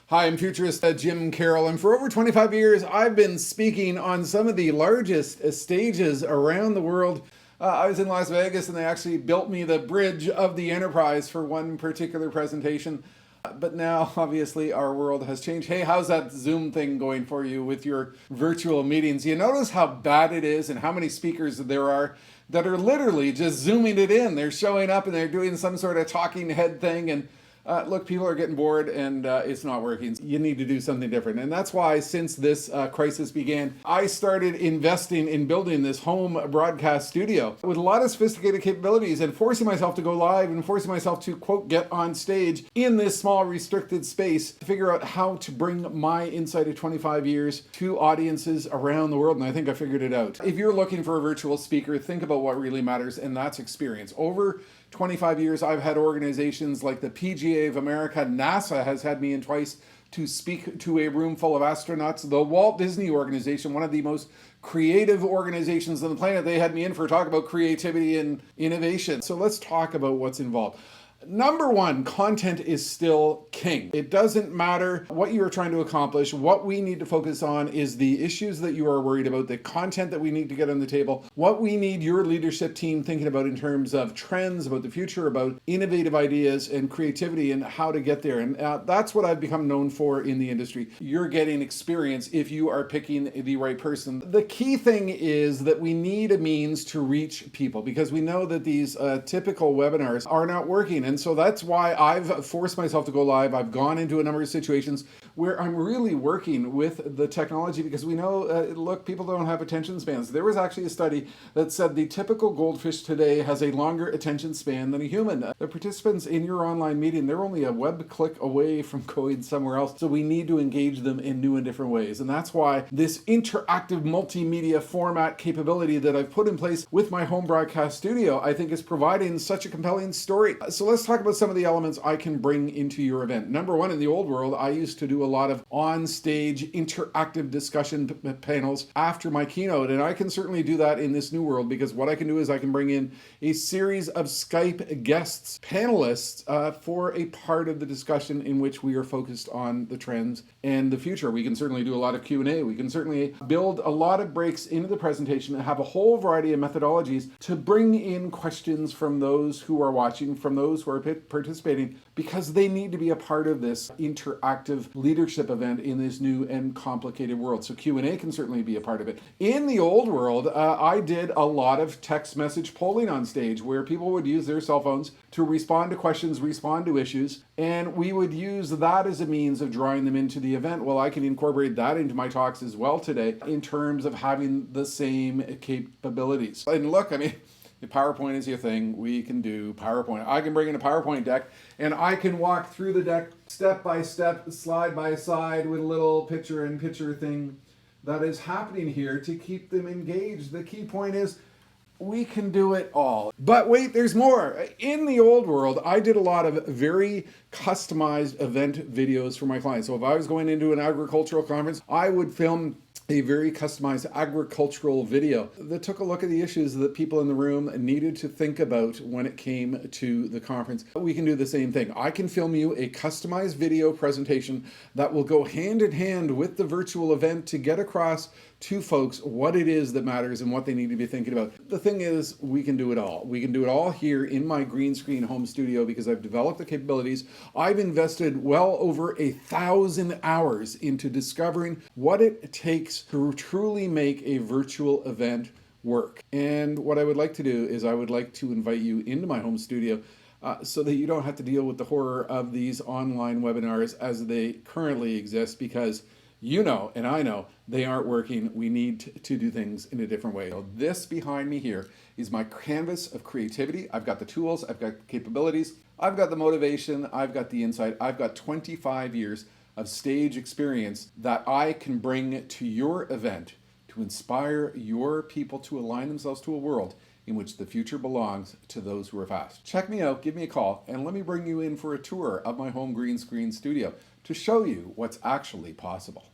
Hi, I'm futurist Jim Carroll, and for over 25 years, I've been speaking on some of the largest stages around the world. I was in Las Vegas, and they actually built me the bridge of the Enterprise for one particular presentation. But now, obviously, our world has changed. Hey, how's that Zoom thing going for you with your virtual meetings? You notice how bad it is and how many speakers there are that are literally just zooming it in. They're showing up and they're doing some sort of talking head thing, and look, people are getting bored and it's not working. You need to do something different. And that's why since this crisis began, I started investing in building this home broadcast studio with a lot of sophisticated capabilities and forcing myself to go live and forcing myself to, quote, get on stage in this small restricted space to figure out how to bring my insight of 25 years to audiences around the world. And I think I figured it out. If you're looking for a virtual speaker, think about what really matters, and that's experience. Over 25 years, I've had organizations like the PGA of America, NASA has had me in twice to speak to a room full of astronauts. The Walt Disney Organization, one of the most creative organizations on the planet, they had me in for a talk about creativity and innovation. So let's talk about what's involved. Number one, content is still king. It doesn't matter what you are trying to accomplish. What we need to focus on is the issues that you are worried about, the content that we need to get on the table, what we need your leadership team thinking about in terms of trends, about the future, about innovative ideas and creativity and how to get there. And that's what I've become known for in the industry. You're getting experience if you are picking the right person. The key thing is that we need a means to reach people because we know that these typical webinars are not working. And so that's why I've forced myself to go live. I've gone into a number of situations where I'm really working with the technology because we know, look, people don't have attention spans. There was actually a study that said the typical goldfish today has a longer attention span than a human. The participants in your online meeting, they're only a web click away from going somewhere else. So we need to engage them in new and different ways. And that's why this interactive multimedia format capability that I've put in place with my home broadcast studio, I think is providing such a compelling story. So let's talk about some of the elements I can bring into your event. Number one, in the old world, I used to do a lot of on-stage interactive discussion panels after my keynote, and I can certainly do that in this new world because what I can do is I can bring in a series of Skype guests, panelists, for a part of the discussion in which we are focused on the trends and the future. We can certainly do a lot of Q&A. We can certainly build a lot of breaks into the presentation and have a whole variety of methodologies to bring in questions from those who are watching, from those who are participating, because they need to be a part of this interactive leadership event in this new and complicated world. So Q&A can certainly be a part of it. In the old world, I did a lot of text message polling on stage where people would use their cell phones to respond to questions, respond to issues, and we would use that as a means of drawing them into the event. Well, I can incorporate that into my talks as well today in terms of having the same capabilities. And look, I mean, if PowerPoint is your thing, we can do PowerPoint. I can bring in a PowerPoint deck and I can walk through the deck step by step, slide by slide with a little picture-in-picture thing that is happening here to keep them engaged. The key point is we can do it all. But wait, there's more. In the old world, I did a lot of very customized event videos for my clients. So if I was going into an agricultural conference, I would film a very customized agricultural video that took a look at the issues that people in the room needed to think about when it came to the conference. We can do the same thing. I can film you a customized video presentation that will go hand in hand with the virtual event to get across to folks what it is that matters and what they need to be thinking about. The thing is, we can do it all. We can do it all here in my green screen home studio because I've developed the capabilities. I've invested well over 1,000 hours into discovering what it takes to truly make a virtual event work. And what I would like to do is I would like to invite you into my home studio so that you don't have to deal with the horror of these online webinars as they currently exist, because you know, and I know, they aren't working. We need to do things in a different way. So this behind me here is my canvas of creativity. I've got the tools, I've got capabilities, I've got the motivation, I've got the insight, I've got 25 years of stage experience that I can bring to your event to inspire your people to align themselves to a world in which the future belongs to those who are fast. Check me out, give me a call, and let me bring you in for a tour of my home green screen studio to show you what's actually possible.